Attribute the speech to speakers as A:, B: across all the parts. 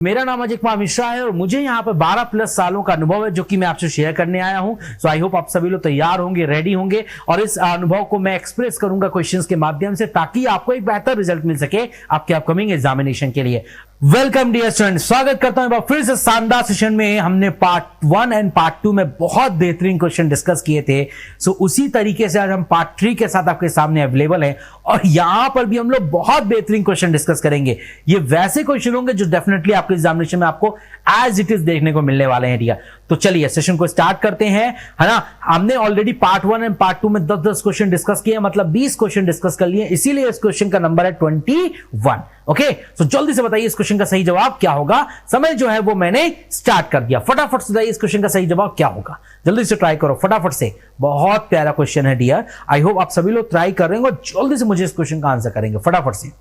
A: मेरा नाम अजय कुमार मिश्रा है और मुझे यहाँ पर 12 प्लस सालों का अनुभव है जो कि मैं आपसे शेयर करने आया हूँ। सो आई होप आप सभी लोग तैयार होंगे, रेडी होंगे और इस अनुभव को मैं एक्सप्रेस करूंगा क्वेश्चंस के माध्यम से ताकि आपको एक बेहतर रिजल्ट मिल सके आपके अपकमिंग एग्जामिनेशन के लिए। वेलकम डियर स्टूडेंट, स्वागत करता हूं फिर से शानदार सेशन में। हमने पार्ट 1 एंड पार्ट 2 में बहुत बेहतरीन क्वेश्चन डिस्कस किए थे। सो उसी तरीके से आज हम पार्ट 3 के साथ आपके सामने अवेलेबल हैं और यहां पर भी हम लोग बहुत बेहतरीन क्वेश्चन डिस्कस करेंगे। ये वैसे क्वेश्चन होंगे जो डेफिनेटली आपके एग्जामिनेशन में आपको एज इट इज देखने को मिलने वाले हैं। ठीक है, तो चलिए सेशन को स्टार्ट करते हैं, है ना। हमने ऑलरेडी पार्ट 1 एंड पार्ट 2 में 10-10 क्वेश्चन डिस्कस किए, मतलब 20 क्वेश्चन डिस्कस कर लिए, इसीलिए इस क्वेश्चन का नंबर है 21। ओके, सो जल्दी से बताइए इस क्वेश्चन का सही जवाब क्या होगा। समय जो है वो मैंने स्टार्ट कर दिया, फटाफट से बताइए इस क्वेश्चन का सही जवाब क्या होगा। जल्दी से ट्राई करो फटाफट से, बहुत प्यारा क्वेश्चन है डियर। आई होप आप सभी लोग ट्राई कर रहे हैं और जल्दी से मुझे इस क्वेश्चन का आंसर करेंगे फटाफट से।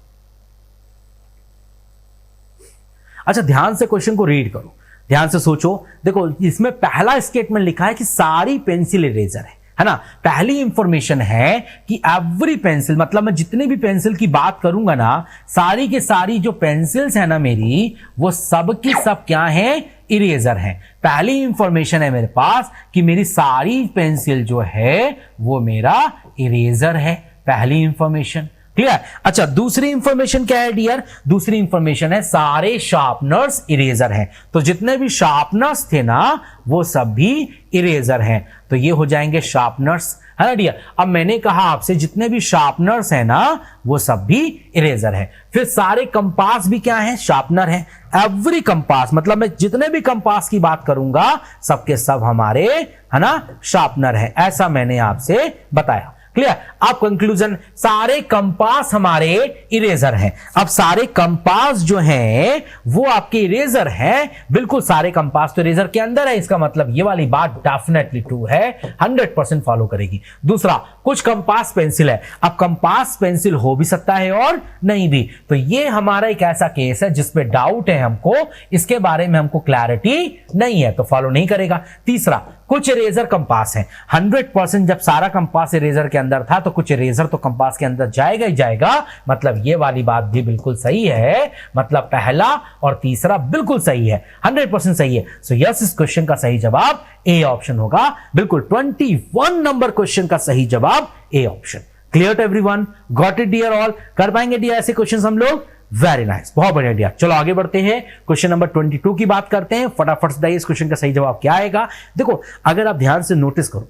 A: अच्छा, ध्यान से क्वेश्चन को रीड करो, ध्यान से सोचो। देखो, इसमें पहला स्टेटमेंट लिखा है कि सारी पेंसिल इरेजर है ना। पहली इंफॉर्मेशन है कि एवरी पेंसिल, मतलब मैं जितने भी पेंसिल की बात करूंगा ना, सारी के सारी जो पेंसिल्स है ना मेरी, वो सब की सब क्या है, इरेजर हैं। पहली इंफॉर्मेशन है मेरे पास कि मेरी सारी पेंसिल जो है वो मेरा इरेजर है, पहली इंफॉर्मेशन। ठीक है, अच्छा दूसरी इंफॉर्मेशन क्या है डियर, दूसरी इंफॉर्मेशन है सारे शार्पनर्स इरेजर हैं। तो जितने भी शार्पनर्स थे ना वो सब भी इरेजर हैं, तो ये हो जाएंगे शार्पनर्स, है ना डियर। अब मैंने कहा आपसे जितने भी शार्पनर्स हैं ना वो सब भी इरेजर हैं। फिर सारे कंपास भी क्या है, शार्पनर है। एवरी कंपास, मतलब मैं जितने भी कंपास की बात करूंगा सबके सब हमारे, है ना, शार्पनर है, ऐसा मैंने आपसे बताया। क्लियर। अब कंक्लूजन, सारे कंपास हमारे इरेजर हैं। अब सारे कंपास जो हैं वो आपके इरेजर हैं, बिल्कुल सारे कंपास तो इरेजर के अंदर है। इसका मतलब ये वाली बात डेफिनेटली ट्रू है, 100% फॉलो करेगी। दूसरा, कुछ कंपास पेंसिल है। अब कंपास पेंसिल हो भी सकता है और नहीं भी, तो ये हमारा एक ऐसा केस है जिसपे डाउट है हमको, इसके बारे में हमको क्लैरिटी नहीं है, तो फॉलो नहीं करेगा। तीसरा, कुछ इरेजर कंपास है। 100% जब सारा कंपास इरेजर के अंदर था तो कुछ इरेजर तो कंपास के अंदर जाएगा ही जाएगा, मतलब ये वाली बात भी बिल्कुल सही है, मतलब पहला और तीसरा बिल्कुल सही है, 100% सही है। सो यस, इस क्वेश्चन का सही जवाब ए ऑप्शन होगा, बिल्कुल 21 नंबर क्वेश्चन का सही जवाब A option. Clear to everyone, got it dear all. कर पाएंगे डियर ऐसे क्वेश्चन हम लोग? वेरी नाइस, बहुत बढ़िया डियर। चलो आगे बढ़ते हैं, क्वेश्चन नंबर 22 की बात करते हैं। फटाफट से बताइए इस क्वेश्चन का सही जवाब क्या आएगा। देखो, अगर आप ध्यान से नोटिस करो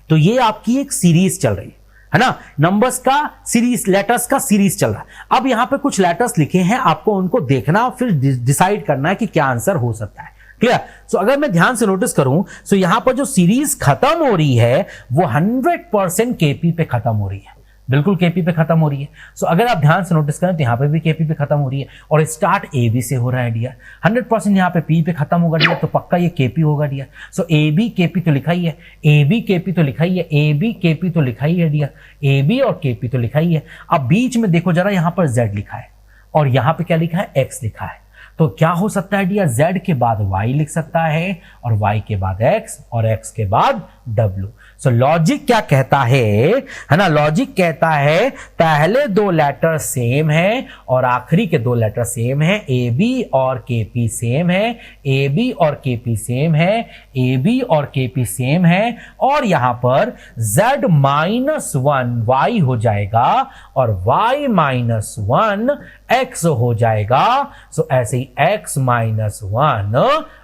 A: तो ये आपकी एक सीरीज चल रही है ना, नंबर्स का सीरीज, लेटर्स का सीरीज चल रहा है। अब यहां पे कुछ लेटर्स लिखे हैं, आपको उनको देखना फिर डिसाइड करना है कि क्या आंसर हो सकता है। क्लियर। सो अगर मैं ध्यान से नोटिस करूं तो यहां पर जो सीरीज खत्म हो रही है वो 100% केपी पे खत्म हो रही है, बिल्कुल केपी पे खत्म हो रही है। सो अगर आप ध्यान से नोटिस करें तो यहां पे भी केपी पे खत्म हो रही है और स्टार्ट ए बी से हो रहा है डियर। 100% यहां पे पी पे खत्म होगा डियर, तो पक्का ये केपी होगा dear. So A B KP तो लिखा ही है, ए बी केपी तो लिखा ही है, ए बी केपी तो लिखा ही है डियर, ए बी और केपी तो लिखा ही है। अब बीच में देखो जरा, यहां पर जेड लिखा है और यहां पे क्या लिखा है, एक्स लिखा है। तो क्या हो सकता है डियर, जेड के बाद वाई लिख सकता है और वाई के बाद एक्स और एक्स के बाद डब्ल्यू। सो लॉजिक क्या कहता है ना, लॉजिक कहता है पहले दो लेटर सेम है और आखिरी के दो लेटर सेम है। ए बी और के पी सेम है, ए बी और के पी सेम है, ए बी और के पी सेम है, और यहां पर z-1 y हो जाएगा और y-1 x हो जाएगा। सो ऐसे ही x-1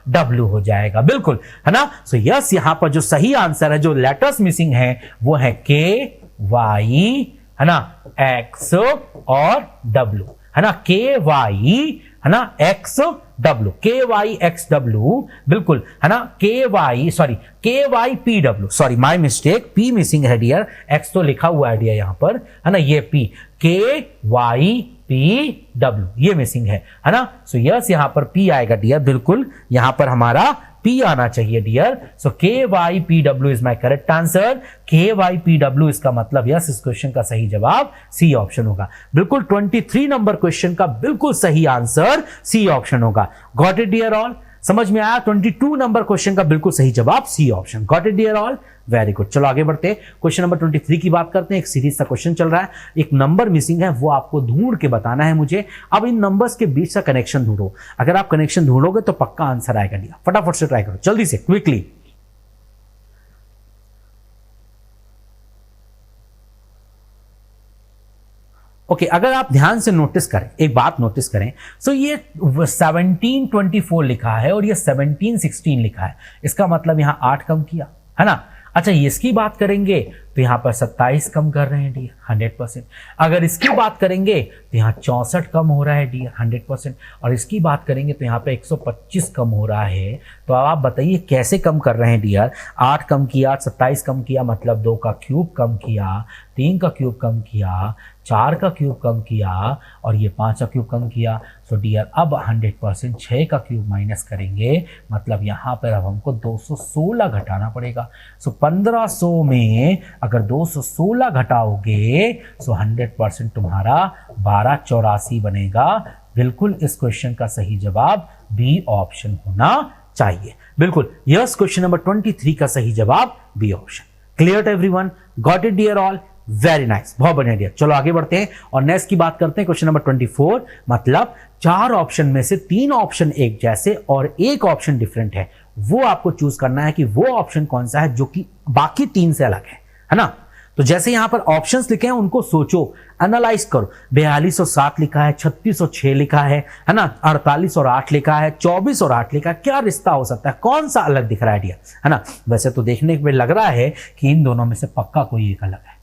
A: w हो जाएगा, बिल्कुल, है ना। सो यस, यहां पर जो सही आंसर है, जो लेटर्स मिसिंग है वो है के वाई, है ना, एक्स और डब्ल्यू, है ना, के वाई, है ना, X W, K Y X W, बिल्कुल, है ना, K Y P W, sorry my mistake, P missing है डियर, एक्स तो लिखा हुआ है डियर यहां पर, है ना, ये पी, के वाई पी डब्ल्यू, ये मिसिंग है ना। सो यस, यहां पर पी आएगा डियर, बिल्कुल यहां पर हमारा पी आना चाहिए dear. So K Y P W is my correct answer. K Y P W इसका मतलब यस, इस क्वेश्चन का सही जवाब सी ऑप्शन होगा, बिल्कुल 23 नंबर क्वेश्चन का बिल्कुल सही आंसर सी ऑप्शन होगा। Got it dear all. समझ में आया? 22 नंबर क्वेश्चन का बिल्कुल सही जवाब C option. Got it dear all? Very good. चलो आगे बढ़ते हैं, क्वेश्चन नंबर 23 की बात करते हैं। एक सीरीज का क्वेश्चन चल रहा है, एक नंबर मिसिंग है, वो आपको ढूंढ के बताना है मुझे। अब इन नंबर्स के बीच का कनेक्शन ढूंढो, अगर आप कनेक्शन ढूंढोगे तो पक्का आंसर आएगा। दिया फटाफट से ट्राई करो, जल्दी से, क्विकली। ओके अगर आप ध्यान से नोटिस करें, एक बात नोटिस करें, सो ये 1724 लिखा है और ये 1716 लिखा है, इसका मतलब यहां 8 कम किया है ना। अच्छा इसकी बात करेंगे तो यहां पर 27 कम कर रहे हैं डियर 100%। अगर इसकी बात करेंगे तो यहां 64 कम हो रहा है डियर 100%। और इसकी बात करेंगे तो यहां पे 125 कम हो रहा है। तो अब आप बताइए कैसे कम कर रहे हैं डियर? 8 कम किया, 27 कम किया, मतलब 2 का क्यूब कम किया, 3 का क्यूब कम किया, 4 का क्यूब कम किया और ये 5 का क्यूब कम किया। सो डियर अब 100% 6 का क्यूब माइनस करेंगे, मतलब यहाँ पर अब हमको 216 घटाना पड़ेगा। सो 1500 में अगर 216 घटाओगे सो 100% तुम्हारा 1284 बनेगा। बिल्कुल इस क्वेश्चन का सही जवाब बी ऑप्शन होना चाहिए। बिल्कुल यस, क्वेश्चन नंबर 23 का सही जवाब B option. Clear to everyone? Got it dear all? Very nice, बहुत बढ़िया डियर। चलो आगे बढ़ते हैं और नेक्स्ट की बात करते हैं, क्वेश्चन नंबर 24। मतलब 4 ऑप्शन में से 3 ऑप्शन एक जैसे और एक ऑप्शन डिफरेंट है, वो आपको चूज करना है कि वो ऑप्शन कौन सा है जो कि बाकी 3 से अलग है ना। तो जैसे यहां पर ऑप्शंस लिखे हैं उनको सोचो, एनालाइज करो। 42 और 7 लिखा है, 36 और 6 लिखा है ना, 48 और 8 लिखा है, 24 और 8 लिखा है, क्या रिश्ता हो सकता है, कौन सा अलग दिख रहा है डियर, है ना। वैसे तो देखने में लग रहा है कि इन दोनों में से पक्का कोई एक अलग है,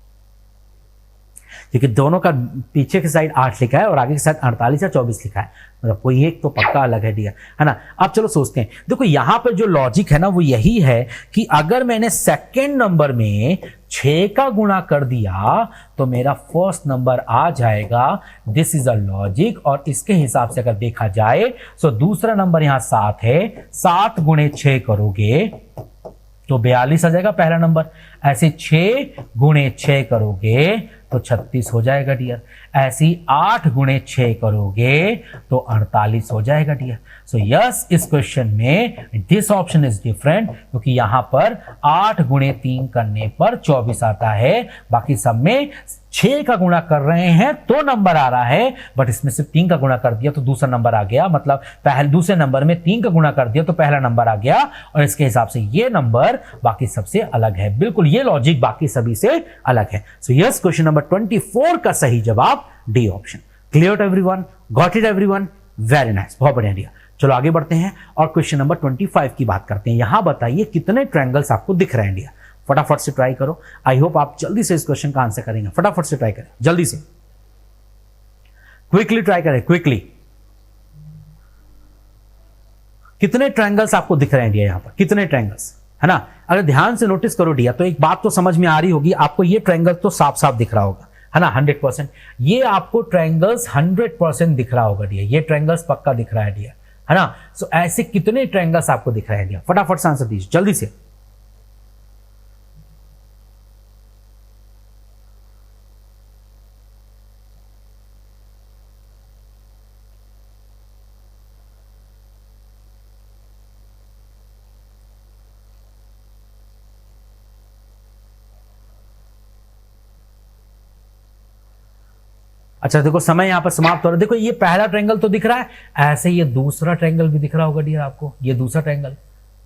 A: क्योंकि दोनों का पीछे की साइड 8 लिखा है और आगे की साइड 48 या 24 लिखा है, मतलब कोई एक तो पक्का अलग है डियर, है ना। अब चलो सोचते हैं, देखो यहां पर जो लॉजिक है ना वो यही है कि अगर मैंने सेकंड नंबर में 6 का गुणा कर दिया तो मेरा फर्स्ट नंबर आ जाएगा। This is a logic. और इसके हिसाब से अगर देखा जाए तो दूसरा नंबर यहां 7 है, 7 गुणे 6 करोगे तो 42 आ जाएगा पहला नंबर। ऐसे 6 गुणे 6 करोगे तो 36 हो जाएगा डियर। ऐसे 8 गुणे 6 करोगे तो 48 हो जाएगा डियर। सो यस, इस क्वेश्चन में दिस ऑप्शन इज डिफरेंट, क्योंकि यहां पर 8 गुणे 3 करने पर 24 आता है, बाकी सब में 6 का गुणा कर रहे हैं तो नंबर आ रहा है, बट इसमें सिर्फ 3 का गुणा कर दिया तो दूसरा नंबर आ गया, मतलब पहले दूसरे नंबर में 3 का गुणा कर दिया तो पहला नंबर आ गया, और इसके हिसाब से ये नंबर बाकी सबसे अलग है। बिल्कुल ये लॉजिक बाकी सभी से अलग है। सो यस, क्वेश्चन नंबर 24 का सही जवाब D option. Clear to everyone? Got it everyone? Very nice, बहुत बढ़िया डियर। चलो आगे बढ़ते हैं और क्वेश्चन नंबर 25 की बात करते हैं। यहां बताइए कितने ट्रायंगल्स आपको दिख रहे हैं डियर? फटाफट से ट्राई करो। आई होप आप जल्दी से इस क्वेश्चन का आंसर करेंगे। फटाफट से ट्राई करें, जल्दी से, क्विकली ट्राई करें, क्विकली। कितने ट्रायंगल्स आपको दिख रहे हैं डियर? यहां पर कितने ट्रायंगल्स, है ना। अगर ध्यान से नोटिस करो डियर तो एक बात तो समझ में आ रही होगी आपको, ये ट्रायंगल तो साफ साफ दिख रहा होगा, है ना, 100%। ये आपको ट्रायंगल्स 100% दिख रहा होगा डियर, ये ट्रायंगल्स पक्का दिख रहा है डियर, है ना। सो ऐसे कितने ट्रायंगल्स आपको दिख रहे हैं डियर? फटाफट से आंसर दीजिए जल्दी से। अच्छा देखो समय यहां पर समाप्त हो रहा है। देखो ये पहला ट्रायंगल तो दिख रहा है, ऐसे ये दूसरा ट्रायंगल भी दिख रहा होगा डियर आपको, ये दूसरा ट्रायंगल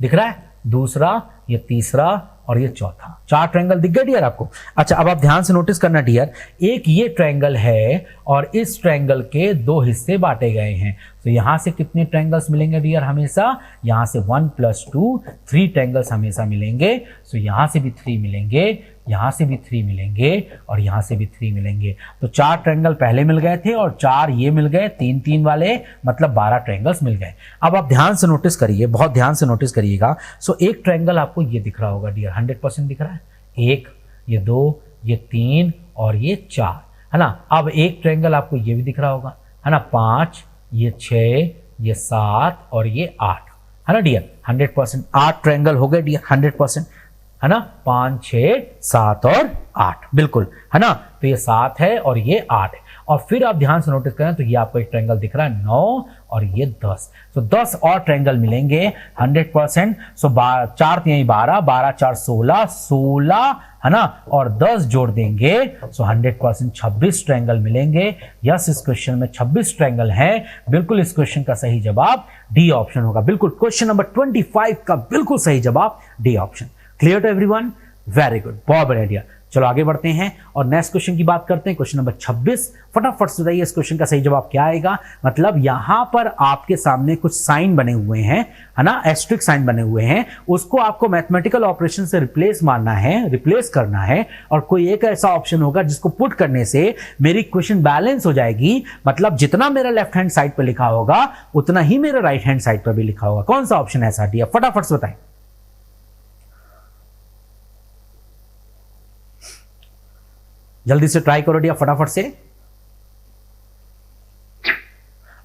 A: दिख रहा है, दूसरा, ये तीसरा और ये चौथा, 4 ट्रायंगल दिख गए डियर आपको। अच्छा अब आप ध्यान से नोटिस करना डियर, एक ये ट्रायंगल है और इस ट्रायंगल के 2 हिस्से बांटे गए हैं, तो यहां से कितने ट्रायंगल्स मिलेंगे डियर? हमेशा यहां से 1 + 2 3 ट्रायंगल्स हमेशा मिलेंगे। सो यहां से भी 3 मिलेंगे, यहां से भी 3 मिलेंगे और यहां से भी 3 मिलेंगे। तो 4 ट्रायंगल पहले मिल गए थे और 4 ये मिल गए, 3-3 वाले, मतलब 12 ट्रायंगल्स मिल गए। अब आप ध्यान से नोटिस करिए, बहुत ध्यान से नोटिस करिएगा। सो एक ट्रायंगल आपको ये दिख रहा होगा डियर, 100% दिख रहा है, 1, ये 2, ये 3 और ये 4, है ना। अब एक ट्रायंगल आपको ये भी दिख रहा होगा, है ना, 5, ये 6, ये 7 और ये 8, है ना डियर, 100%। 8 ट्रायंगल हो गए डियर 100%, है ना, 5, 6, 7 और 8, बिल्कुल, है ना। तो ये 7 है और ये 8 है। और फिर आप ध्यान से नोटिस करें तो ये आपको एक ट्रायंगल दिख रहा है 9 और ये 10। सो 10 और ट्रायंगल मिलेंगे 100%। सो 4 3 12, 12 4 16, 16 है ना, और 10 जोड़ देंगे सो 100% 26 ट्रायंगल मिलेंगे। यस, इस क्वेश्चन में 26 ट्रायंगल हैं। बिल्कुल इस क्वेश्चन का सही जवाब डी ऑप्शन होगा। बिल्कुल क्वेश्चन नंबर 25 का बिल्कुल सही जवाब D option. Clear to everyone? Very good, बहुत बढ़िया डियर। चलो आगे बढ़ते हैं और नेक्स्ट क्वेश्चन की बात करते हैं। क्वेश्चन नंबर 26, फटाफट से बताइए इस क्वेश्चन का सही जवाब क्या आएगा। मतलब यहां पर आपके सामने कुछ साइन बने हुए हैं, है ना, एस्ट्रिक साइन बने हुए हैं, उसको आपको मैथमेटिकल ऑपरेशन से रिप्लेस मारना है, रिप्लेस करना है, और कोई एक ऐसा ऑप्शन होगा जिसको पुट करने से मेरी इक्वेशन बैलेंस हो जाएगी। मतलब जितना मेरा लेफ्ट हैंड साइड पर लिखा होगा उतना ही मेरा राइट हैंड साइड पर भी लिखा होगा। कौन सा ऑप्शन ऐसा दिया, फटाफट से बताएं। जल्दी से ट्राई करो डियर, फटाफट से।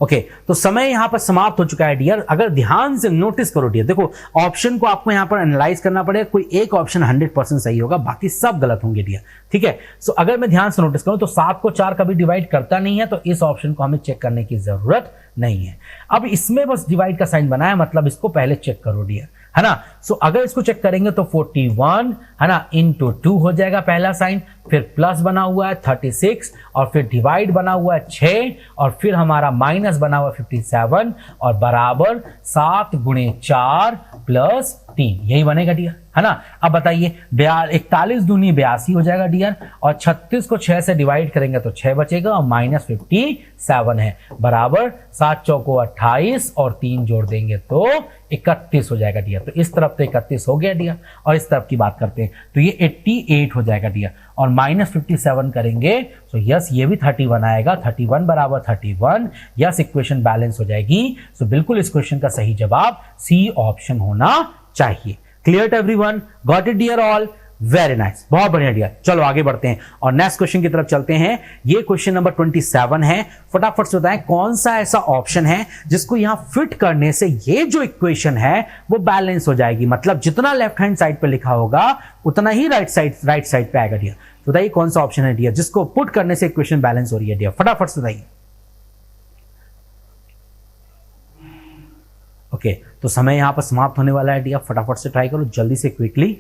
A: ओके, तो समय यहां पर समाप्त हो चुका है डियर। अगर ध्यान से नोटिस करो डियर, देखो ऑप्शन को आपको यहां पर एनालाइज करना पड़ेगा। कोई एक ऑप्शन 100% सही होगा, बाकी सब गलत होंगे डियर, ठीक है। सो अगर मैं ध्यान से नोटिस करूं तो 7 को 4 कभी डिवाइड करता नहीं है, तो इस ऑप्शन को हमें चेक करने की जरूरत नहीं है। अब इसमें बस डिवाइड का साइन बना है, मतलब इसको पहले चेक करो डियर, है ना। सो अगर इसको चेक करेंगे तो 41 है ना इंटू 2 हो जाएगा पहला साइन, फिर प्लस बना हुआ है 36, और फिर डिवाइड बना हुआ है 6, और फिर हमारा माइनस बना हुआ है 57, और बराबर 7 गुणे 4 प्लस 3, यही बनेगा डियर, है ना। अब बताइए 41 दूनी 82 हो जाएगा डियर, और 36 को 6 से डिवाइड करेंगे तो 6 बचेगा, और माइनस 57 है, बराबर 7 चौको 28 और 3 जोड़ देंगे तो 31 हो जाएगा डियर। तो इस तरफ तो 31 हो गया डियर, और इस तरफ की बात करते हैं तो ये 88 हो जाएगा डियर, और माइनस 57 करेंगे तो यस ये भी 31 आएगा, 31 बराबर 31। यस, इक्वेशन बैलेंस हो जाएगी। सो बिल्कुल इस क्वेश्चन का सही जवाब सी ऑप्शन होना चाहिए। Clear to everyone? Got it dear all? Very nice, बहुत बढ़िया डियर। चलो आगे बढ़ते हैं और नेक्स्ट क्वेश्चन की तरफ चलते हैं। ये क्वेश्चन नंबर 27 है। फटाफट से बताएं कौन सा ऐसा ऑप्शन है जिसको यहां फिट करने से ये जो इक्वेशन है वो बैलेंस हो जाएगी। मतलब जितना लेफ्ट हैंड साइड पे लिखा होगा उतना ही राइट साइड पे आएगा डियर। तो बताइए कौन सा ऑप्शन है डियर जिसको पुट करने से इक्वेशन बैलेंस हो रही है डियर, फटाफट से बताइए। ओके, तो समय यहां पर समाप्त होने वाला है डियर, फटाफट से ट्राई करो जल्दी से, क्विकली।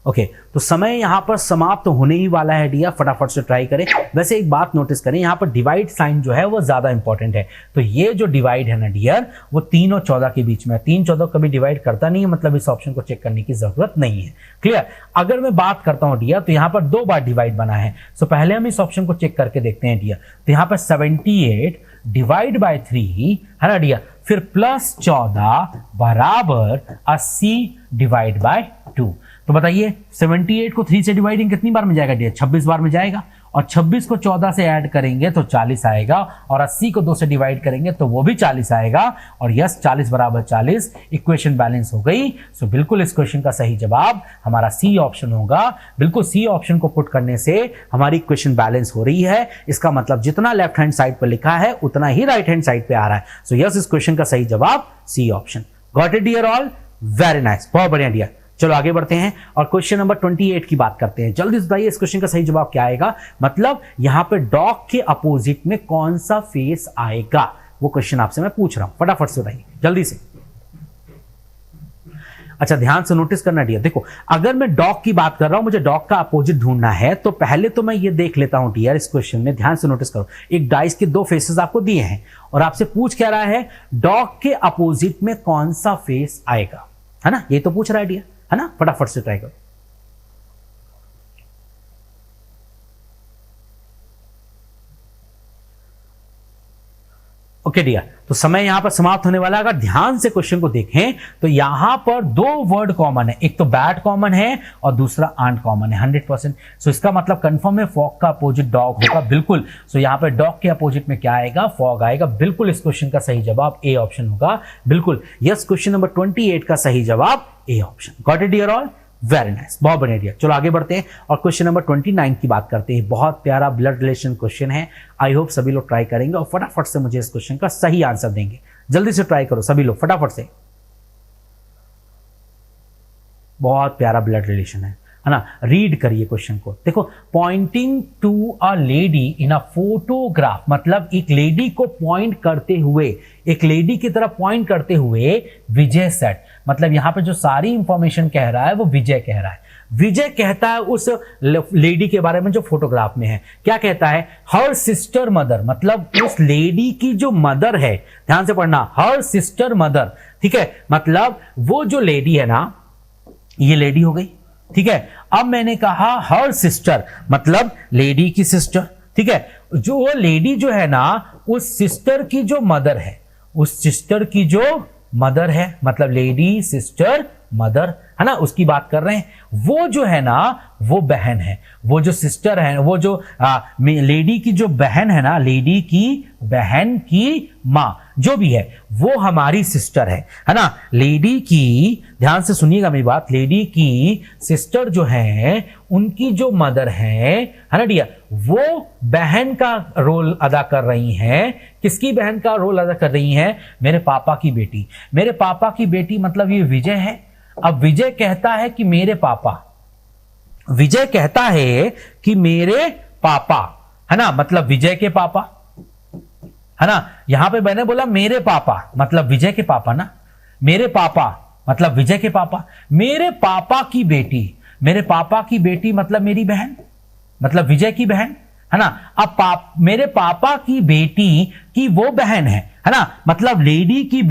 A: ओके, तो समय यहां पर समाप्त होने ही वाला है डियर, फटाफट से ट्राई करें। वैसे एक बात नोटिस करें, यहां पर डिवाइड साइन जो है वो ज्यादा इंपॉर्टेंट है। तो ये जो डिवाइड है ना डियर वो 3 और 14 के बीच में, 3 14 कभी डिवाइड करता नहीं है, मतलब इस ऑप्शन को चेक करने की जरूरत नहीं है। क्लियर? अगर मैं बात करता हूं डियर तो यहां पर 2 बार डिवाइड बना है। सो पहले हम इस ऑप्शन को चेक करके देखते हैं डियर। तो यहां पर 78 डिवाइड बाय 3 है ना डियर, फिर प्लस 14 बराबर 80 डिवाइड बाय 2। तो बताइए 78 को 3 से डिवाइडिंग कितनी बार में जाएगा डियर? 26 बार में जाएगा, और 26 को 14 से ऐड करेंगे तो 40 आएगा, और 80 को 2 से डिवाइड करेंगे तो वो भी 40 आएगा, और यस 40 बराबर 40, इक्वेशन बैलेंस हो गई। सो बिल्कुल इस क्वेश्चन का सही जवाब हमारा सी ऑप्शन होगा। बिल्कुल सी ऑप्शन को पुट करने से हमारी इक्वेशन बैलेंस हो रही है। इसका मतलब जितना लेफ्ट हैंड साइड पर लिखा है उतना ही राइट हैंड साइड पे आ रहा है। सो यस, इस क्वेश्चन का सही जवाब C option. Got it dear all? Very nice, बहुत बढ़िया डियर। चलो आगे बढ़ते हैं और क्वेश्चन नंबर 28 की बात करते हैं। जल्दी से बताइए इस क्वेश्चन का सही जवाब क्या आएगा। मतलब यहां पे डॉग के अपोजिट में कौन सा फेस आएगा, वो क्वेश्चन आपसे मैं पूछ रहा हूं, फटाफट से बताइए जल्दी से। अच्छा, ध्यान से नोटिस करना डियर। देखो अगर मैं डॉग की बात कर रहा हूं, मुझे डॉग का अपोजिट ढूंढना है, तो पहले तो मैं ये देख लेता हूं डियर इस क्वेश्चन में। ध्यान से नोटिस करो, एक डाइस के 2 फेसेस आपको दिए हैं और आपसे पूछ क्या रहा है, डॉग के अपोजिट में कौन सा फेस आएगा, है ना, ये तो पूछ रहा है डियर, है ना। फटाफट से ट्राई करो। ओके डियर, तो समय यहां पर समाप्त होने वाला है। अगर ध्यान से क्वेश्चन को देखें तो यहां पर 2 वर्ड कॉमन है, एक तो बैट कॉमन है और दूसरा आंट कॉमन है 100%। सो इसका मतलब कंफर्म है फॉग का अपोजिट डॉग होगा, बिल्कुल। सो यहां पर डॉग के अपोजिट में क्या आएगा, फॉग आएगा। बिल्कुल इस क्वेश्चन का सही जवाब ए ऑप्शन होगा, बिल्कुल। यस, क्वेश्चन नंबर 28 का सही जवाब A option. Got it dear all? Very nice, बहुत बढ़िया डियर। चलो आगे बढ़ते हैं और क्वेश्चन नंबर 29 की बात करते हैं। बहुत प्यारा ब्लड रिलेशन क्वेश्चन है। आई होप सभी लोग ट्राई करेंगे और फटाफट से मुझे इस क्वेश्चन का सही आंसर देंगे। जल्दी से ट्राई करो सभी लोग, फटाफट से। बहुत प्यारा ब्लड रिलेशन है। है ना। रीड करिए क्वेश्चन को। देखो, pointing to a lady in a photograph, मतलब एक लेडी को पॉइंट करते हुए, एक लेडी की तरफ पॉइंट करते हुए विजय सेट, मतलब यहां पे जो सारी इंफॉर्मेशन कह रहा है वो विजय कह रहा है। विजय कहता है उस लेडी के बारे में जो फोटोग्राफ में है, क्या कहता है, हर सिस्टर मदर, मतलब उस लेडी की जो मदर है, ध्यान से पढ़ना, हर सिस्टर मदर, ठीक है, मतलब वो जो लेडी है ना, ये लेडी हो गई, ठीक है। अब मैंने कहा हर सिस्टर, मतलब लेडी की सिस्टर, ठीक है। जो वो लेडी जो है ना, उस सिस्टर की जो मदर है, उस सिस्टर की जो मदर है, मतलब लेडी सिस्टर मदर, है ना, उसकी बात कर रहे हैं। वो जो है ना, वो बहन है, वो जो सिस्टर है, वो जो लेडी की जो बहन है ना, लेडी की बहन की मां जो भी है, वो हमारी सिस्टर है ना। लेडी की, ध्यान से सुनिएगा मेरी बात, लेडी की सिस्टर जो है, उनकी जो मदर है ना डियर, वो बहन का रोल अदा कर रही हैं। किसकी बहन का रोल अदा कर रही हैं? मेरे पापा की बेटी। मेरे पापा की बेटी मतलब ये विजय है। अब विजय कहता है कि मेरे पापा, विजय कहता है कि मेरे पापा, है ना, मतलब विजय के पापा, है ना। यहां पे मैंने बोला मेरे पापा, मतलब विजय के पापा ना, मेरे पापा मतलब विजय के पापा, मेरे पापा की बेटी, मेरे पापा की बेटी मतलब मेरी बहन, मतलब विजय की बहन, है ना। अब मेरे पापा की बेटी की वो बहन है ना, मतलब लेडी की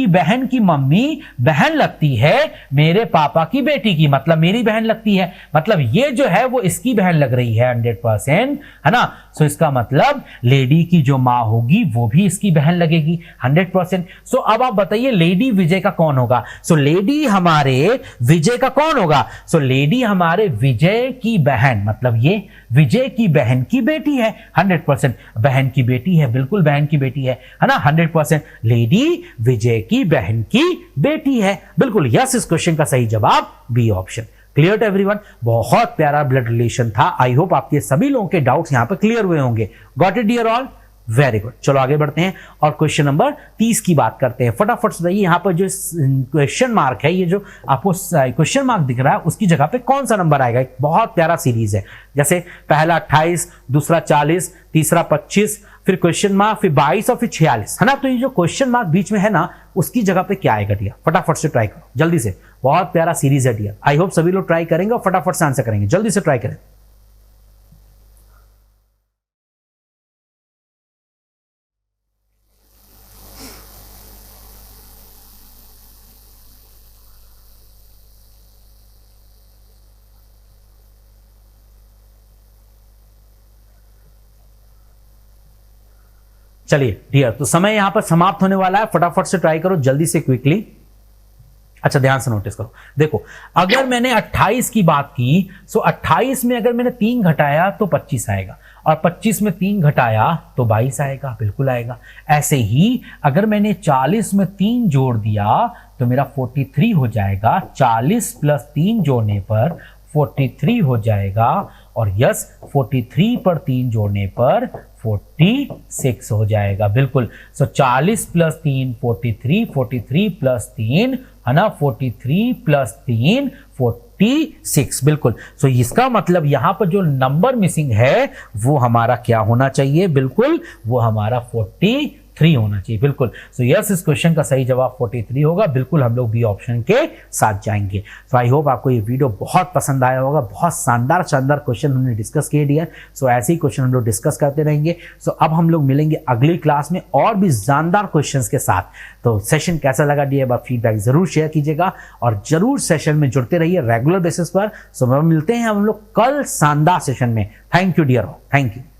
A: बहन की मम्मी बहन लगती है मेरे पापा की बेटी की, मतलब मेरी बहन लगती है, मतलब ये जो है वो इसकी बहन लग रही है 100%, है ना। सो इसका मतलब लेडी की जो मां होगी वो भी इसकी बहन लगेगी 100%। सो अब आप बताइए लेडी विजय का कौन होगा? सो लेडी हमारे विजय का कौन होगा? सो लेडी हमारे विजय की बहन, मतलब ये विजय की बहन की बेटी है 100%, बहन की बेटी है, बिल्कुल बहन की बेटी है ना 100%। लेडी विजय की बहन की बेटी है, बिल्कुल यस। इस क्वेश्चन का सही जवाब B option. Clear to everyone? बहुत प्यारा ब्लड रिलेशन था। आई होप आपके सभी लोगों के डाउट्स यहां पर क्लियर हुए होंगे। Got it dear all? Very good. चलो आगे बढ़ते हैं और क्वेश्चन नंबर 30 की बात करते हैं। फटाफट से बताइए, यहां पर जो क्वेश्चन मार्क है, ये जो आपको क्वेश्चन मार्क दिख रहा है, उसकी जगह पे कौन सा नंबर आएगा? एक बहुत प्यारा सीरीज है, जैसे पहला 28, दूसरा 40, तीसरा 25, फिर क्वेश्चन मार्क, फिर 22 और फिर 46, है ना। तो ये जो क्वेश्चन मार्क बीच में है ना, उसकी जगह पे क्या आएगा डियर? फटाफट से ट्राई करो जल्दी से। बहुत प्यारा सीरीज है डियर। आई होप सभी लोग ट्राई करेंगे और फटाफट से आंसर करेंगे। जल्दी से ट्राई करें। चलिए डियर, तो समय यहां पर समाप्त होने वाला है। फटाफट से ट्राई करो जल्दी से, क्विकली। अच्छा, ध्यान से नोटिस करो। देखो, अगर मैंने 28 की बात की, सो 28 में अगर मैंने 3 घटाया तो 25 आएगा, और 25 में 3 घटाया तो 22 आएगा, बिल्कुल आएगा। ऐसे ही अगर मैंने 40 में 3 जोड़ दिया तो मेरा 43 हो जाएगा। 40 प्लस 3 जोड़ने पर 43 हो जाएगा, और यस 43 पर 3 जोड़ने पर 46 हो जाएगा, बिल्कुल। सो 40 प्लस 3 43, 43 प्लस 3, है ना, 43 प्लस 3 46, बिल्कुल। सो इसका मतलब यहां पर जो नंबर मिसिंग है वो हमारा क्या होना चाहिए? बिल्कुल वो हमारा 43 होना चाहिए, बिल्कुल। सो यस, इस क्वेश्चन का सही जवाब 43 होगा, बिल्कुल। हम लोग बी ऑप्शन के साथ जाएंगे। सो आई होप आपको ये वीडियो बहुत पसंद आया होगा। बहुत शानदार शानदार क्वेश्चन हमने डिस्कस किए डियर। सो ऐसे ही क्वेश्चन हम लोग डिस्कस करते रहेंगे। सो अब हम लोग मिलेंगे अगली क्लास में और भी शानदार क्वेश्चन के साथ। तो सेशन कैसा लगा डियर? फीडबैक जरूर शेयर कीजिएगा और जरूर सेशन में जुड़ते रहिए रेगुलर बेसिस पर। सो मिलते हैं हम लोग कल शानदार सेशन में। Thank you dear, thank you.